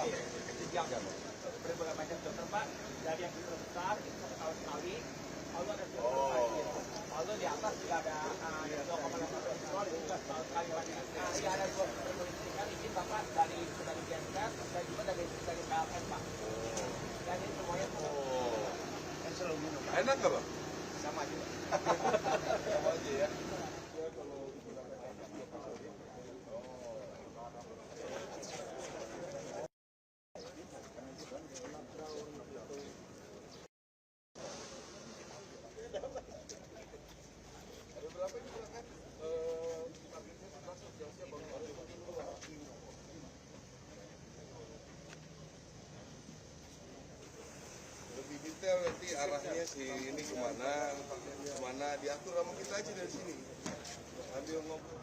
Sejam. Berbagai macam dokter Pak, dari yang besar itu 1 tahun sekali. Lalu ada lalu di atas juga ada 2,8 skor itu juga setahun sekali lagi. Nah, ini ada 2 perizinan izin Bapak dari Dinkes dan juga dari PLN Pak. Dan ini semuanya kan selalu minum. Enak nggak Pak? Sama aja. Sama aja ya. Lebih detail nanti arahnya si ini kemana diatur sama kita aja dari sini. Ambil ngobrol.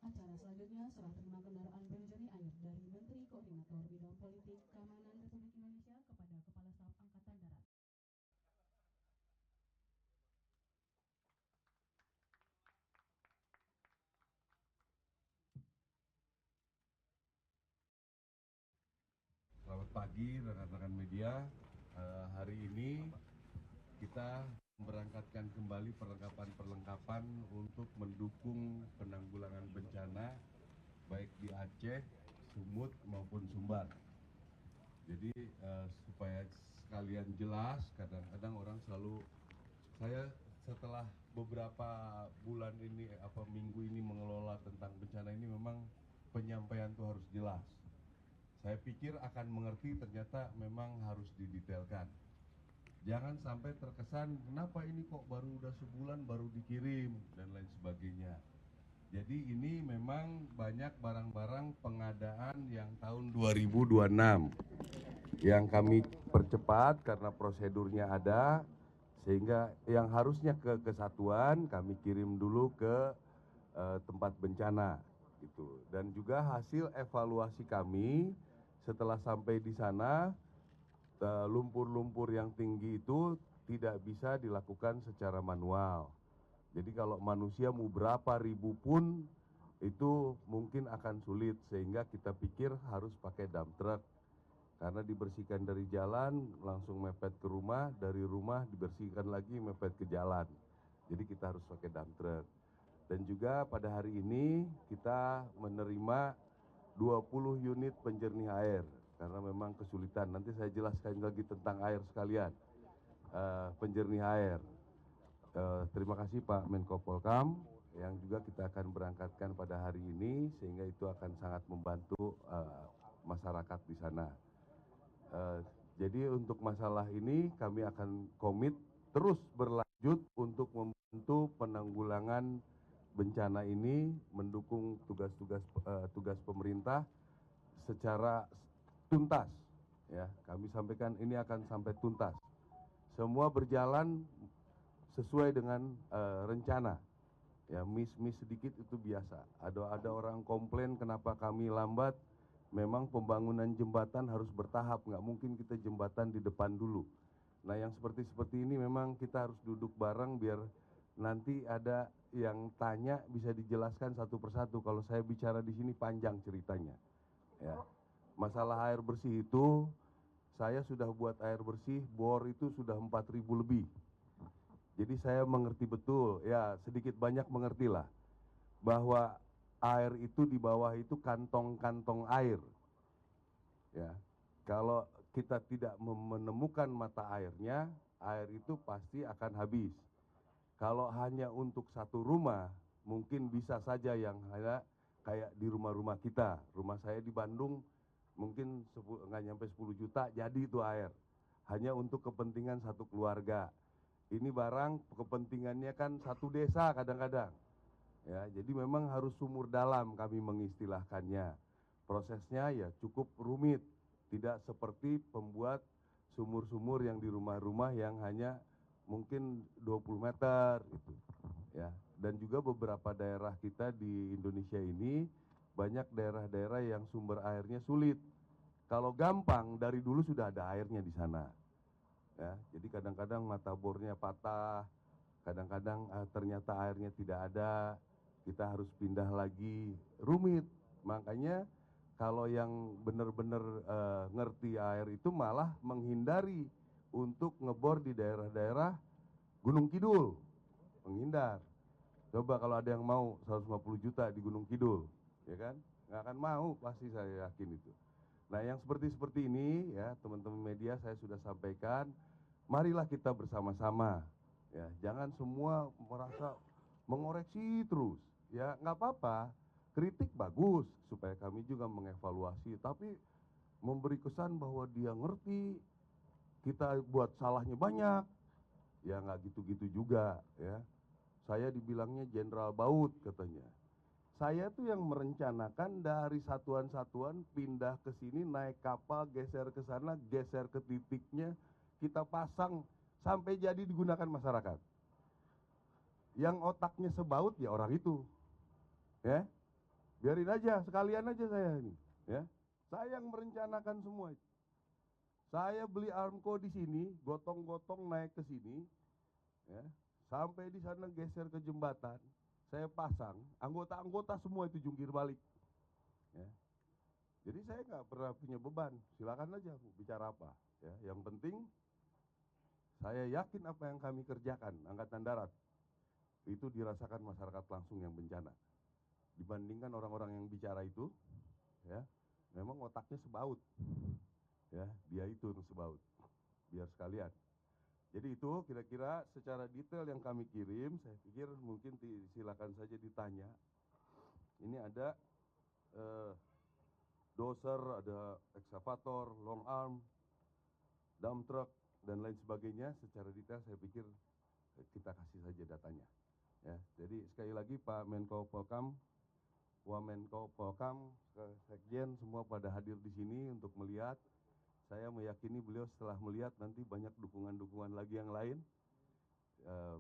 Acara selanjutnya serah terima kendaraan berjenis air dari Menteri Koordinator Bidang Politik Keamanan Republik Indonesia kepada Kepala Staf Angkatan Darat. Selamat pagi rekan-rekan media. Hari ini kita memberangkatkan kembali perlengkapan untuk mendukung penanggulangan bencana baik di Aceh, Sumut maupun Sumbar. Jadi supaya sekalian jelas, kadang-kadang orang selalu, saya setelah beberapa bulan ini, minggu ini mengelola tentang bencana ini, memang penyampaian itu harus jelas. Saya pikir akan mengerti, ternyata memang harus didetailkan. Jangan sampai terkesan, kenapa ini kok baru udah sebulan baru dikirim, dan lain sebagainya. Jadi ini memang banyak barang-barang pengadaan yang tahun 2026 yang kami percepat karena prosedurnya ada, sehingga yang harusnya ke kesatuan kami kirim dulu ke tempat bencana gitu. Dan juga hasil evaluasi kami setelah sampai di sana, lumpur-lumpur yang tinggi itu tidak bisa dilakukan secara manual. Jadi kalau manusia mau berapa ribu pun itu mungkin akan sulit, sehingga kita pikir harus pakai dump truck. Karena dibersihkan dari jalan langsung mepet ke rumah, dari rumah dibersihkan lagi mepet ke jalan. Jadi kita harus pakai dump truck. Dan juga pada hari ini kita menerima 20 unit penjernih air karena memang kesulitan. Nanti saya jelaskan lagi tentang air sekalian, penjernih air. Terima kasih Pak Menko Polkam yang juga kita akan berangkatkan pada hari ini, sehingga itu akan sangat membantu masyarakat di sana. Jadi untuk masalah ini kami akan komit terus berlanjut untuk membantu penanggulangan bencana ini, mendukung tugas pemerintah secara tuntas. Ya, kami sampaikan ini akan sampai tuntas. Semua berjalan sesuai dengan rencana. Ya, miss sedikit itu biasa. Ada orang komplain kenapa kami lambat. Memang pembangunan jembatan harus bertahap, nggak mungkin kita jembatan di depan dulu. Nah, yang seperti ini memang kita harus duduk bareng biar nanti ada yang tanya bisa dijelaskan satu persatu. Kalau saya bicara di sini panjang ceritanya. Ya. Masalah air bersih itu, saya sudah buat air bersih, bor itu sudah 4.000 lebih. Jadi saya mengerti betul, ya sedikit banyak mengertilah, bahwa air itu di bawah itu kantong-kantong air. Ya, kalau kita tidak menemukan mata airnya, air itu pasti akan habis. Kalau hanya untuk satu rumah, mungkin bisa saja yang hanya kayak di rumah-rumah kita. Rumah saya di Bandung mungkin nggak nyampe 10 juta jadi itu air. Hanya untuk kepentingan satu keluarga. Ini barang kepentingannya kan satu desa kadang-kadang. Ya, jadi memang harus sumur dalam kami mengistilahkannya. Prosesnya ya cukup rumit, tidak seperti pembuat sumur-sumur yang di rumah-rumah yang hanya mungkin 20 meter gitu. Ya, dan juga beberapa daerah kita di Indonesia ini banyak daerah-daerah yang sumber airnya sulit. Kalau gampang dari dulu sudah ada airnya di sana. Ya, jadi kadang-kadang mata bornya patah, kadang-kadang ternyata airnya tidak ada, kita harus pindah lagi, rumit. Makanya kalau yang benar-benar ngerti air itu malah menghindari untuk ngebor di daerah-daerah Gunung Kidul, menghindar. Coba kalau ada yang mau 150 juta di Gunung Kidul, ya kan? Nggak akan mau, pasti saya yakin itu. Nah, yang seperti ini ya, teman-teman media saya sudah sampaikan, marilah kita bersama-sama. Ya, jangan semua merasa mengoreksi terus. Ya, nggak apa-apa. Kritik bagus supaya kami juga mengevaluasi, tapi memberi kesan bahwa dia ngerti, kita buat salahnya banyak. Ya nggak gitu-gitu juga ya. Saya dibilangnya Jenderal Baut katanya. Saya tuh yang merencanakan dari satuan-satuan pindah ke sini, naik kapal, geser ke sana, geser ke titiknya, kita pasang sampai jadi digunakan masyarakat. Yang otaknya sebaut ya orang itu. Ya. Biarin aja, sekalian aja saya ini, ya. Saya yang merencanakan semua itu. Saya beli Armco di sini, gotong-gotong naik ke sini, ya. Sampai di sana geser ke jembatan, saya pasang, anggota-anggota semua itu jungkir balik. Ya. Jadi saya nggak pernah punya beban, silakan aja bicara apa. Ya. Yang penting saya yakin apa yang kami kerjakan, Angkatan Darat, itu dirasakan masyarakat langsung yang bencana. Dibandingkan orang-orang yang bicara itu, ya, memang otaknya sebaut. Ya, dia itu yang sebaut. Biar sekalian. Jadi itu kira-kira secara detail yang kami kirim, saya pikir mungkin silakan saja ditanya. Ini ada doser, ada ekskavator, long arm, dump truck, dan lain sebagainya. Secara detail saya pikir kita kasih saja datanya. Ya, jadi sekali lagi Pak Menko Polkam, Wamenko Polkam, Sekjen semua pada hadir di sini untuk melihat. Saya meyakini beliau setelah melihat nanti banyak dukungan-dukungan lagi yang lain.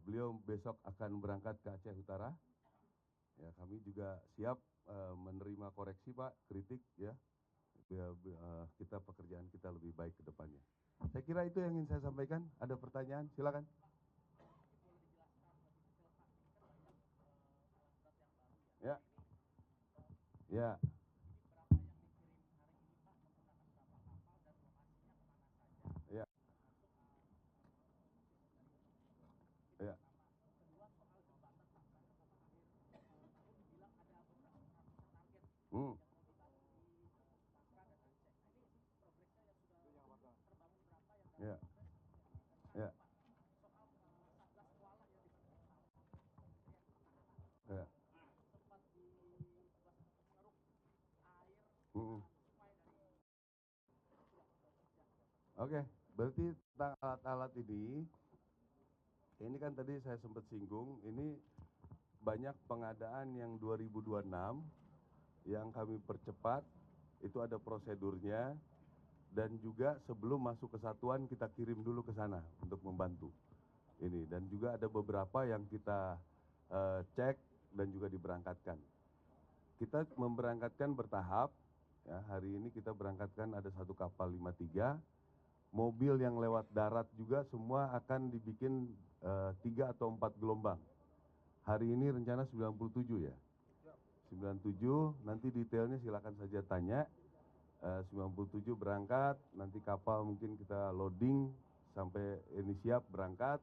Beliau besok akan berangkat ke Aceh Utara. Ya, kami juga siap menerima koreksi Pak, kritik ya. Biar kita pekerjaan kita lebih baik ke depannya. Saya kira itu yang ingin saya sampaikan. Ada pertanyaan? Silakan. Ya. Ya. Ya. Ya. Hmm. Ya. Ya. Ya. Oke, berarti tentang alat-alat ini kan tadi saya sempat singgung, ini banyak pengadaan yang 2026 yang kami percepat, itu ada prosedurnya, dan juga sebelum masuk ke satuan kita kirim dulu ke sana untuk membantu. Ini, dan juga ada beberapa yang kita cek dan juga diberangkatkan. Kita memberangkatkan bertahap, ya, hari ini kita berangkatkan ada satu kapal 53, mobil yang lewat darat juga semua akan dibikin 3 atau 4 gelombang. Hari ini rencana 97 ya. 97, nanti detailnya silakan saja tanya. 97 berangkat, nanti kapal mungkin kita loading sampai ini siap berangkat.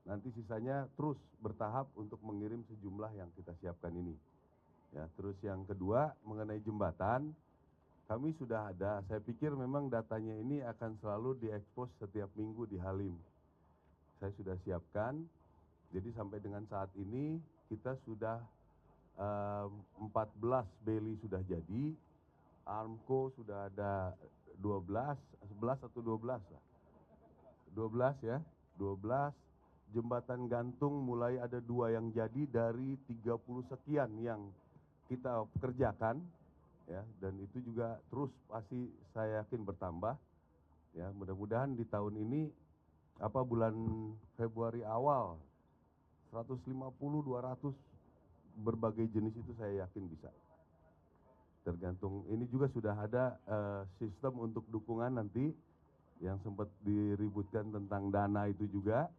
Nanti sisanya terus bertahap untuk mengirim sejumlah yang kita siapkan ini. Ya, terus yang kedua mengenai jembatan, kami sudah ada, saya pikir memang datanya ini akan selalu diekspos setiap minggu di Halim. Saya sudah siapkan, jadi sampai dengan saat ini kita sudah 14 beli sudah jadi, Armco sudah ada 12, 11 atau 12 lah. 12 ya, 12. Jembatan gantung mulai ada 2 yang jadi dari 30 sekian yang kita kerjakan. Ya, dan itu juga terus pasti saya yakin bertambah. Ya, mudah-mudahan di tahun ini bulan Februari awal 150 200 berbagai jenis itu saya yakin bisa. Tergantung, ini juga sudah ada sistem untuk dukungan nanti yang sempat diributkan tentang dana itu juga.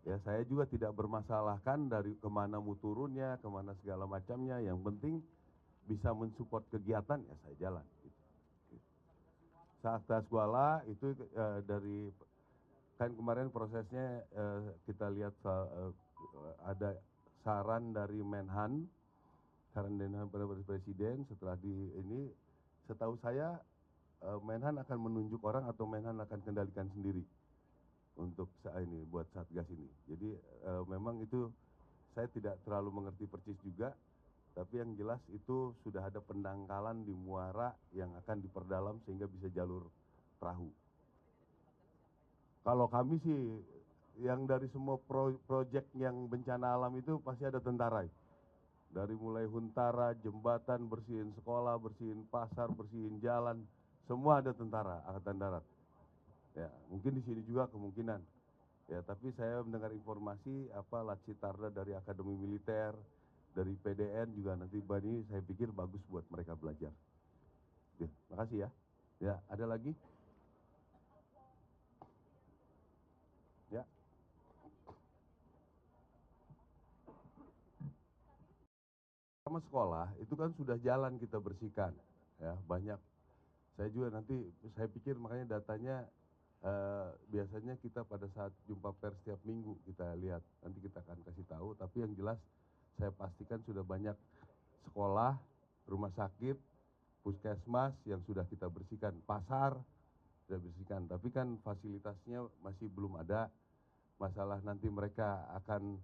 Ya, saya juga tidak bermasalahkan dari kemana mau turunnya, kemana segala macamnya. Yang penting bisa mensupport kegiatan, ya saya jalan. Saat sekolah itu dari kan kemarin prosesnya kita lihat ada saran dari Menhan, saran dari Presiden setelah ini, setahu saya Menhan akan menunjuk orang atau Menhan akan kendalikan sendiri untuk saat ini buat Satgas ini. Jadi memang itu saya tidak terlalu mengerti persis juga, tapi yang jelas itu sudah ada pendangkalan di muara yang akan diperdalam sehingga bisa jalur perahu. Kalau kami sih yang dari semua proyek yang bencana alam itu pasti ada tentara. Dari mulai huntara, jembatan, bersihin sekolah, bersihin pasar, bersihin jalan, semua ada tentara Angkatan Darat. Ya, mungkin di sini juga kemungkinan. Ya, tapi saya mendengar informasi Latsitarda dari Akademi Militer, dari PDN juga nanti Bani, saya pikir bagus buat mereka belajar. Ya, makasih ya. Ya, ada lagi? Ya. Sama sekolah itu kan sudah jalan kita bersihkan. Ya, banyak. Saya juga nanti saya pikir makanya datanya biasanya kita pada saat jumpa pers setiap minggu kita lihat, nanti kita akan kasih tahu, tapi yang jelas saya pastikan sudah banyak sekolah, rumah sakit, puskesmas yang sudah kita bersihkan, pasar sudah bersihkan, tapi kan fasilitasnya masih belum ada. Masalah nanti mereka akan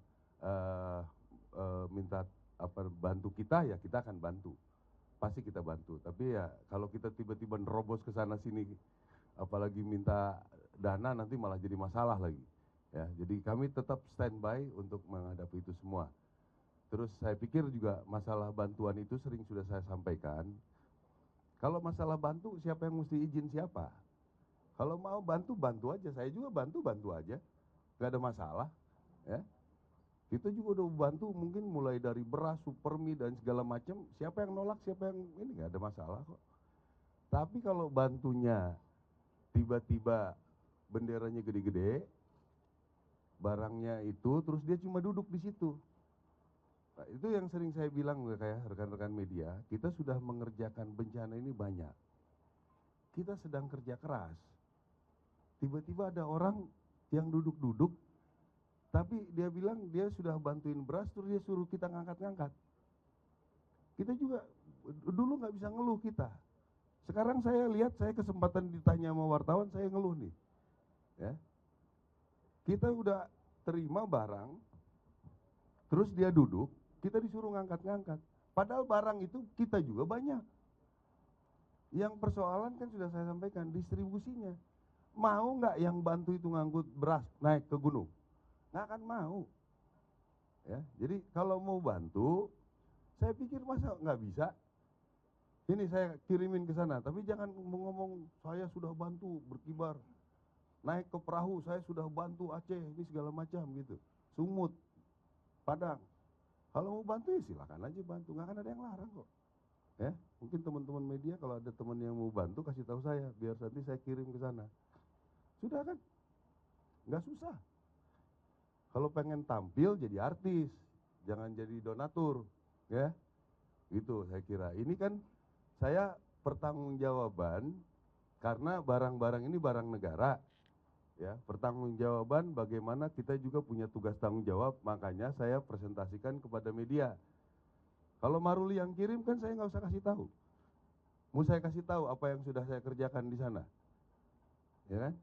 minta bantu kita, ya kita akan bantu, pasti kita bantu. Tapi ya kalau kita tiba-tiba nerobos ke sana sini, apalagi minta dana, nanti malah jadi masalah lagi. Ya, jadi kami tetap standby untuk menghadapi itu semua. Terus saya pikir juga masalah bantuan itu sering sudah saya sampaikan. Kalau masalah bantu, siapa yang mesti izin siapa? Kalau mau bantu, bantu aja. Saya juga bantu aja. Gak ada masalah. Ya. Kita juga udah bantu mungkin mulai dari beras, supermi dan segala macam. Siapa yang nolak, siapa yang ini, gak ada masalah kok. Tapi kalau bantunya tiba-tiba benderanya gede-gede, barangnya itu, terus dia cuma duduk di situ. Nah, itu yang sering saya bilang kayak rekan-rekan media, kita sudah mengerjakan bencana ini banyak. Kita sedang kerja keras. Tiba-tiba ada orang yang duduk-duduk, tapi dia bilang dia sudah bantuin beras, terus dia suruh kita ngangkat-ngangkat. Kita juga dulu nggak bisa ngeluh kita. Sekarang saya lihat, saya kesempatan ditanya sama wartawan, saya ngeluh nih. Ya. Kita udah terima barang, terus dia duduk, kita disuruh ngangkat-ngangkat. Padahal barang itu kita juga banyak. Yang persoalan kan sudah saya sampaikan, distribusinya. Mau nggak yang bantu itu ngangkut beras naik ke gunung? Nggak akan mau. Ya, jadi kalau mau bantu, saya pikir masa nggak bisa. Ini saya kirimin ke sana, tapi jangan ngomong saya sudah bantu berkibar. Naik ke perahu, saya sudah bantu Aceh, ini segala macam gitu. Sumut, Padang. Kalau mau bantu ya silakan aja bantu, nggak akan ada yang larang kok. Ya, mungkin teman-teman media kalau ada teman yang mau bantu kasih tahu saya, biar nanti saya kirim ke sana. Sudah kan? Nggak susah. Kalau pengen tampil jadi artis, jangan jadi donatur, ya. Gitu saya kira. Ini kan saya pertanggungjawaban karena barang-barang ini barang negara. Ya, pertanggungjawaban bagaimana kita juga punya tugas tanggung jawab, makanya saya presentasikan kepada media. Kalau Maruli yang kirim kan saya nggak usah kasih tahu. Mau saya kasih tahu apa yang sudah saya kerjakan di sana. Ya kan?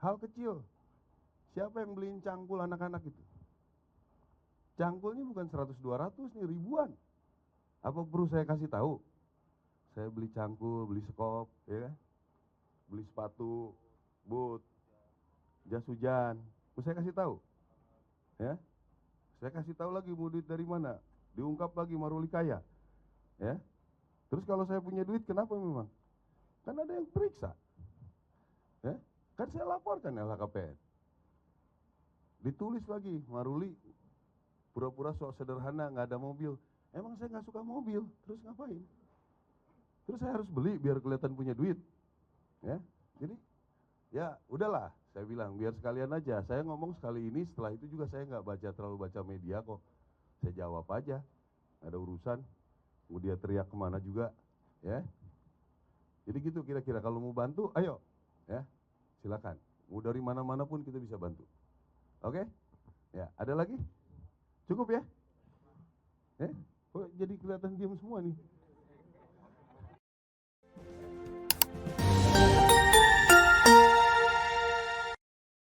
Hal kecil. Siapa yang beliin cangkul anak-anak itu? Cangkulnya bukan 100-200 nih, ribuan. Apa perlu saya kasih tahu? Saya beli cangkul, beli sekop, ya kan? Beli sepatu, boot, jas hujan. Mau saya kasih tahu? Ya? Saya kasih tahu lagi mau duit dari mana? Diungkap lagi Maruli kaya. Ya? Terus kalau saya punya duit kenapa memang? Kan ada yang periksa. Ya? Kan saya laporkan LHKPN. Ditulis lagi Maruli pura-pura sok sederhana, nggak ada mobil. Emang saya nggak suka mobil, terus ngapain? Terus saya harus beli biar kelihatan punya duit, ya. Jadi ya udahlah, saya bilang biar sekalian aja. Saya ngomong sekali ini, setelah itu juga saya nggak terlalu baca media kok. Saya jawab aja, nggak ada urusan. Mau dia teriak kemana juga, ya. Jadi gitu kira-kira, kalau mau bantu, ayo, ya, silakan. Mau dari mana-mana pun kita bisa bantu. Oke? Ya, ada lagi? Cukup ya? Kok jadi kelihatan diam semua nih?